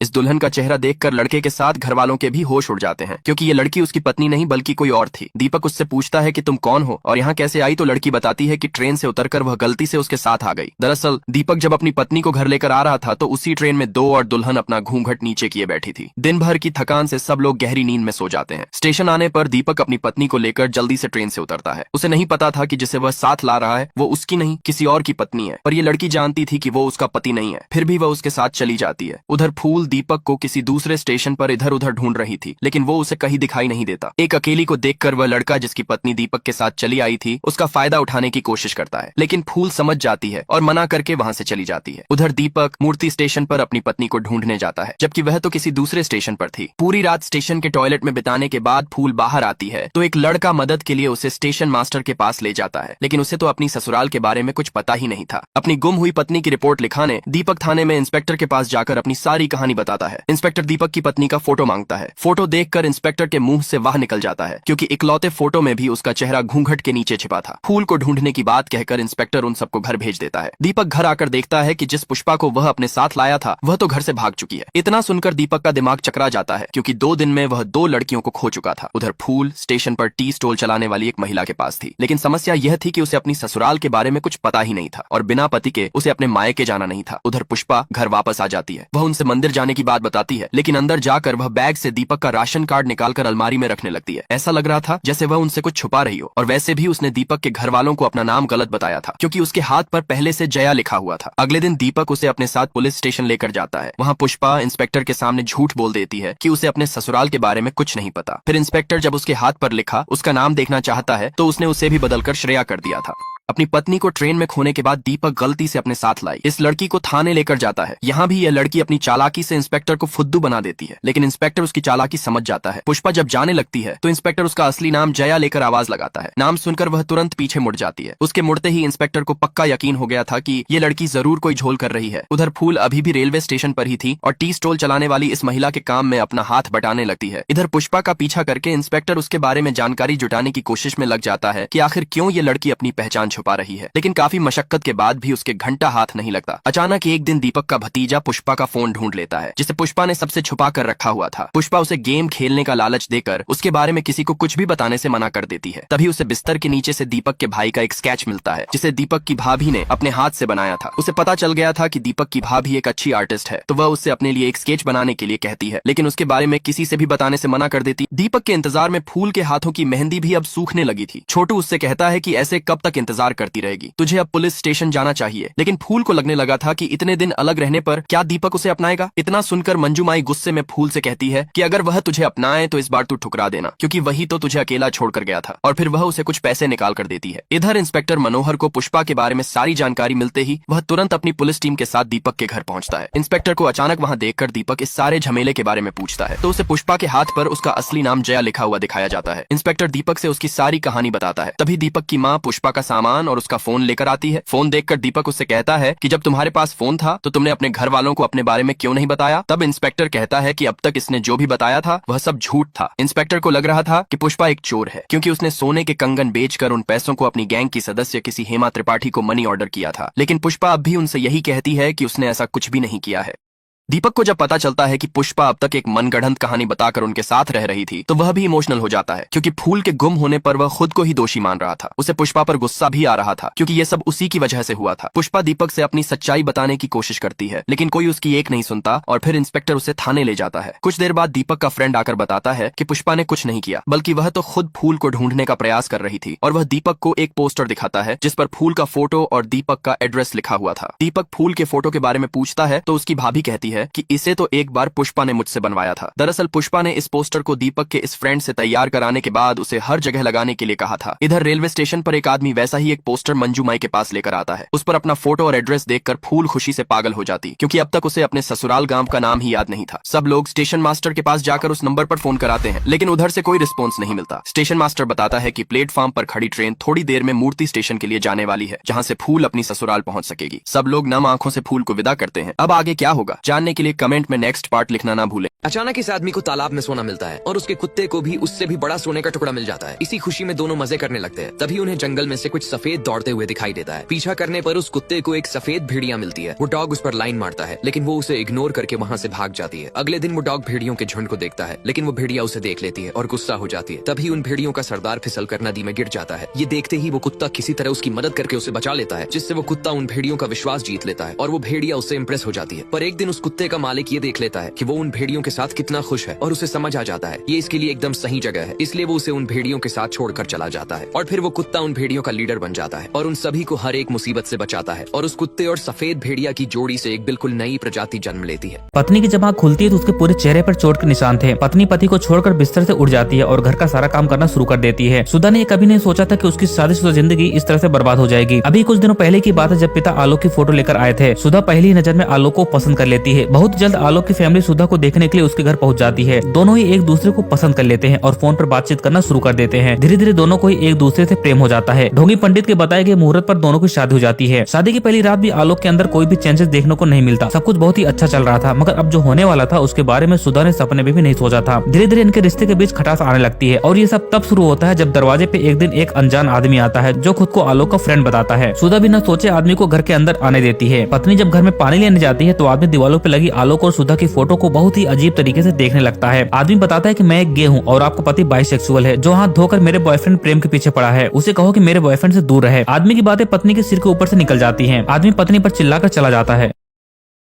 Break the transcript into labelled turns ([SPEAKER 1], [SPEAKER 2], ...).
[SPEAKER 1] इस दुल्हन का चेहरा देखकर लड़के के साथ घर वालों के भी होश उड़ जाते हैं, क्योंकि ये लड़की उसकी पत्नी नहीं बल्कि कोई और थी। दीपक उससे पूछता है कि तुम कौन हो और यहाँ कैसे आई, तो लड़की बताती है कि ट्रेन से उतरकर वह गलती से उसके साथ आ गई। दरअसल दीपक जब अपनी पत्नी को घर लेकर आ रहा था तो उसी ट्रेन में दो और दुल्हन अपना घूंघट नीचे किए बैठी थी। दिन भर की थकान से सब लोग गहरी नींद में सो जाते हैं। स्टेशन आने पर दीपक अपनी पत्नी को लेकर जल्दी से ट्रेन से उतरता है। उसे नहीं पता था कि जिसे वह साथ ला रहा है वो उसकी नहीं किसी और की पत्नी है, पर यह लड़की जानती थी कि वो उसका पति नहीं है, फिर भी वह उसके साथ चली जाती है। उधर फूल दीपक को किसी दूसरे स्टेशन पर इधर उधर ढूंढ रही थी, लेकिन वो उसे कहीं दिखाई नहीं देता। एक अकेली को देखकर वह लड़का जिसकी पत्नी दीपक के साथ चली आई थी उसका फायदा उठाने की कोशिश करता है, लेकिन फूल समझ जाती है और मना करके वहां से चली जाती है। उधर दीपक मूर्ति स्टेशन पर अपनी पत्नी को ढूंढने जाता है, जबकि वह तो किसी दूसरे स्टेशन पर थी। पूरी रात स्टेशन के टॉयलेट में बिताने के बाद फूल बाहर आती है तो एक लड़का मदद के लिए उसे स्टेशन मास्टर के पास ले जाता है, लेकिन उसे तो अपनी ससुराल के बारे में कुछ पता ही नहीं था। अपनी गुम हुई पत्नी की रिपोर्ट लिखाने दीपक थाने में इंस्पेक्टर के पास जाकर अपनी सारी कहानी बताता है। इंस्पेक्टर दीपक की पत्नी का फोटो मांगता है। फोटो देखकर इंस्पेक्टर के मुंह से वाह निकल जाता है, क्योंकि इकलौते फोटो में भी उसका चेहरा घूंघट के नीचे छिपा था। फूल को ढूंढने की बात कहकर इंस्पेक्टर उन सबको घर भेज देता है। दीपक घर आकर देखता है कि जिस पुष्पा को वह अपने साथ लाया था वह तो घर से भाग चुकी है। इतना सुनकर दीपक का दिमाग चकरा जाता है, क्योंकि 2 दिन में वह 2 लड़कियों को खो चुका था। उधर फूल स्टेशन पर टी स्टॉल चलाने वाली एक महिला के पास थी, लेकिन समस्या यह थी कि उसे अपनी ससुराल के बारे में कुछ पता ही नहीं था और बिना पति के उसे अपने मायके जाना नहीं था। उधर पुष्पा घर वापस आ जाती है। वह उनसे मंदिर जाने की बात बताती है, लेकिन अंदर जाकर वह बैग से दीपक का राशन कार्ड निकालकर अलमारी में रखने लगती है। ऐसा लग रहा था जैसे वह उनसे कुछ छुपा रही हो, और वैसे भी उसने दीपक के घर वालों को अपना नाम गलत बताया था, क्योंकि उसके हाथ पर पहले से जया लिखा हुआ था। अगले दिन दीपक उसे अपने साथ पुलिस स्टेशन लेकर जाता है। वहाँ पुष्पा इंस्पेक्टर के सामने झूठ बोल देती है कि उसे अपने ससुराल के बारे में कुछ नहीं पता। फिर इंस्पेक्टर जब उसके हाथ पर लिखा उसका नाम देखना चाहता है तो उसने उसे भी बदलकर श्रेया कर दिया था। अपनी पत्नी को ट्रेन में खोने के बाद दीपक गलती से अपने साथ लाई इस लड़की को थाने लेकर जाता है। यहाँ भी यह लड़की अपनी चालाकी से इंस्पेक्टर को फुद्दू बना देती है, लेकिन इंस्पेक्टर उसकी चालाकी समझ जाता है। पुष्पा जब जाने लगती है तो इंस्पेक्टर उसका असली नाम जया लेकर आवाज लगाता है। नाम सुनकर वह तुरंत पीछे मुड़ जाती है। उसके मुड़ते ही इंस्पेक्टर को पक्का यकीन हो गया था कि ये लड़की जरूर कोई झोल कर रही है। उधर फूल अभी भी रेलवे स्टेशन पर ही थी और टी स्टॉल चलाने वाली इस महिला के काम में अपना हाथ बटाने लगती है। इधर पुष्पा का पीछा करके इंस्पेक्टर उसके बारे में जानकारी जुटाने की कोशिश में लग जाता है कि आखिर क्यों ये लड़की अपनी पहचान छुपा रही है, लेकिन काफी मशक्कत के बाद भी उसके घंटा हाथ नहीं लगता। अचानक एक दिन दीपक का भतीजा पुष्पा का फोन ढूंढ लेता है, जिसे पुष्पा ने सबसे छुपा कर रखा हुआ था। पुष्पा उसे गेम खेलने का लालच देकर उसके बारे में किसी को कुछ भी बताने से मना कर देती है। तभी उसे बिस्तर के नीचे से दीपक के भाई का एक स्केच मिलता है, जिसे दीपक की भाभी ने अपने हाथ से बनाया था। उसे पता चल गया था कि दीपक की भाभी एक अच्छी आर्टिस्ट है, तो वह उससे अपने लिए एक स्केच बनाने के लिए कहती है, लेकिन उसके बारे में किसी से भी बताने से मना कर देती। दीपक के इंतजार में फूल के हाथों की मेहंदी भी अब सूखने लगी थी। छोटू उससे कहता है कि ऐसे कब तक इंतजार करती रहेगी, तुझे अब पुलिस स्टेशन जाना चाहिए। लेकिन फूल को लगने लगा था कि इतने दिन अलग रहने पर क्या दीपक उसे अपनाएगा। इतना सुनकर मंजू माई गुस्से में फूल से कहती है कि अगर वह तुझे अपनाए तो इस बार तू ठुकरा देना, क्योंकि वही तो तुझे अकेला छोड़कर गया था। और फिर वह उसे कुछ पैसे निकाल कर देती है। इधर इंस्पेक्टर मनोहर को पुष्पा के बारे में सारी जानकारी मिलते ही वह तुरंत अपनी पुलिस टीम के साथ दीपक के घर पहुंचता है। इंस्पेक्टर को अचानक वहां देखकर दीपक इस सारे झमेले के बारे में पूछता है, तो उसे पुष्पा के हाथ पर उसका असली नाम जया लिखा हुआ दिखाया जाता है। इंस्पेक्टर दीपक से उसकी सारी कहानी बताता है। तभी दीपक की माँ पुष्पा का सामान और उसका फोन लेकर आती है। फोन देखकर दीपक उससे कहता है कि जब तुम्हारे पास फोन था तो तुमने अपने घर वालों को अपने बारे में क्यों नहीं बताया। तब इंस्पेक्टर कहता है कि अब तक इसने जो भी बताया था वह सब झूठ था। इंस्पेक्टर को लग रहा था कि पुष्पा एक चोर है, क्योंकि उसने सोने के कंगन बेचकर उन पैसों को अपनी गैंग की सदस्य किसी हेमा त्रिपाठी को मनी ऑर्डर किया था। लेकिन पुष्पा अब भी उनसे यही कहती है कि उसने ऐसा कुछ भी नहीं किया है। दीपक को जब पता चलता है कि पुष्पा अब तक एक मनगढ़ंत कहानी बताकर उनके साथ रह रही थी तो वह भी इमोशनल हो जाता है, क्योंकि फूल के गुम होने पर वह खुद को ही दोषी मान रहा था। उसे पुष्पा पर गुस्सा भी आ रहा था, क्योंकि यह सब उसी की वजह से हुआ था। पुष्पा दीपक से अपनी सच्चाई बताने की कोशिश करती है, लेकिन कोई उसकी एक नहीं सुनता और फिर इंस्पेक्टर उसे थाने ले जाता है। कुछ देर बाद दीपक का फ्रेंड आकर बताता है कि पुष्पा ने कुछ नहीं किया, बल्कि वह तो खुद फूल को ढूंढने का प्रयास कर रही थी। और वह दीपक को एक पोस्टर दिखाता है जिस पर फूल का फोटो और दीपक का एड्रेस लिखा हुआ था। दीपक फूल के फोटो के बारे में पूछता है तो उसकी भाभी कहती है कि इसे तो एक बार पुष्पा ने मुझसे बनवाया था। दरअसल पुष्पा ने इस पोस्टर को दीपक के इस फ्रेंड से तैयार कराने के बाद उसे हर जगह लगाने के लिए कहा था। इधर रेलवे स्टेशन पर एक आदमी वैसा ही एक पोस्टर मंजू माई के पास लेकर आता है। उस पर अपना फोटो और एड्रेस देखकर फूल खुशी से पागल हो जाती, क्योंकि अब तक उसे अपने ससुराल गांव का नाम ही याद नहीं था। सब लोग स्टेशन मास्टर के पास जाकर उस नंबर पर फोन कराते हैं, लेकिन उधर से कोई रिस्पॉन्स नहीं मिलता। स्टेशन मास्टर बताता है कि प्लेटफॉर्म पर खड़ी ट्रेन थोड़ी देर में मूर्ति स्टेशन के लिए जाने वाली है, जहाँ से फूल अपनी ससुराल पहुंच सकेगी। सब लोग नम आंखों से फूल को विदा करते हैं। अब आगे क्या होगा जानने के लिए कमेंट में नेक्स्ट पार्ट लिखना ना भूलें।
[SPEAKER 2] अचानक इस आदमी को तालाब में सोना मिलता है और उसके कुत्ते को भी उससे भी बड़ा सोने का टुकड़ा मिल जाता है। इसी खुशी में दोनों मजे करने लगते हैं। तभी उन्हें जंगल में से कुछ सफेद दौड़ते हुए दिखाई देता है। पीछा करने पर उस कुत्ते को एक सफेद भेड़िया मिलती है। वो डॉग उस पर लाइन मारता है, लेकिन वो उसे इग्नोर करके वहाँ से भाग जाती है। अगले दिन वो डॉग भेड़ियों के झुंड को देखता है, लेकिन वो भेड़िया उसे देख लेती है और गुस्सा हो जाती है। तभी उन भेड़ियों का सरदार फिसल कर नदी में गिर जाता है। ये देखते ही वो कुत्ता किसी तरह उसकी मदद करके उसे बचा लेता है, जिससे वो कुत्ता उन भेड़ियों का विश्वास जीत लेता है और वो भेड़िया उससे इम्प्रेस हो जाती है। पर एक दिन उस कुत्ते का मालिक ये देख लेता है कि वो उन भेड़ियों के साथ कितना खुश है और उसे समझ आ जाता है ये इसके लिए एकदम सही जगह है, इसलिए वो उसे उन भेड़ियों के साथ छोड़कर चला जाता है। और फिर वो कुत्ता उन भेड़ियों का लीडर बन जाता है और उन सभी को हर एक मुसीबत से बचाता है और उस कुत्ते और सफेद भेड़िया की जोड़ी से एक बिल्कुल नई प्रजाति जन्म लेती है।
[SPEAKER 3] पत्नी की जब आँख खुलती है तो उसके पूरे चेहरे पर चोट के निशान थे। पत्नी पति को छोड़कर बिस्तर से उठ जाती है और घर का सारा काम करना शुरू कर देती है। सुधा ने ये कभी नहीं सोचा था कि उसकी शादीशुदा जिंदगी इस तरह से बर्बाद हो जाएगी। अभी कुछ दिनों पहले की बात है जब पिता आलोक की फोटो लेकर आए थे। सुधा पहली नजर में आलोक को पसंद कर लेती है। बहुत जल्द आलोक की फैमिली सुधा को देखने के लिए उसके घर पहुंच जाती है। दोनों ही एक दूसरे को पसंद कर लेते हैं और फोन पर बातचीत करना शुरू कर देते हैं। धीरे धीरे दोनों को ही एक दूसरे से प्रेम हो जाता है। ढोंगी पंडित के बताए गए मुहूर्त पर दोनों की शादी हो जाती है। शादी की पहली रात भी आलोक के अंदर कोई भी चेंजेस देखने को नहीं मिलता। सब कुछ बहुत ही अच्छा चल रहा था, मगर अब जो होने वाला था उसके बारे में सुधा ने सपने में भी नहीं सोचा था। धीरे धीरे इनके रिश्ते के बीच खटास आने लगती है और ये सब तब शुरू होता है जब दरवाजे पे एक दिन एक अनजान आदमी आता है जो खुद को आलोक का फ्रेंड बताता है। सुधा बिना सोचे आदमी को घर के अंदर आने देती है। पत्नी जब घर में पानी लेने जाती है तो आदमी दीवारों पे लगी आलोक और सुधा की फोटो को बहुत ही अजीब तरीके से देखने लगता है। आदमी बताता है कि मैं एक गे हूँ और आपका पति बाइसेक्सुअल है जो हाथ धोकर मेरे बॉयफ्रेंड प्रेम के पीछे पड़ा है। उसे कहो कि मेरे बॉयफ्रेंड से दूर रहे। आदमी की बातें पत्नी के सिर के ऊपर से निकल जाती हैं। आदमी पत्नी पर चिल्लाकर चला जाता है।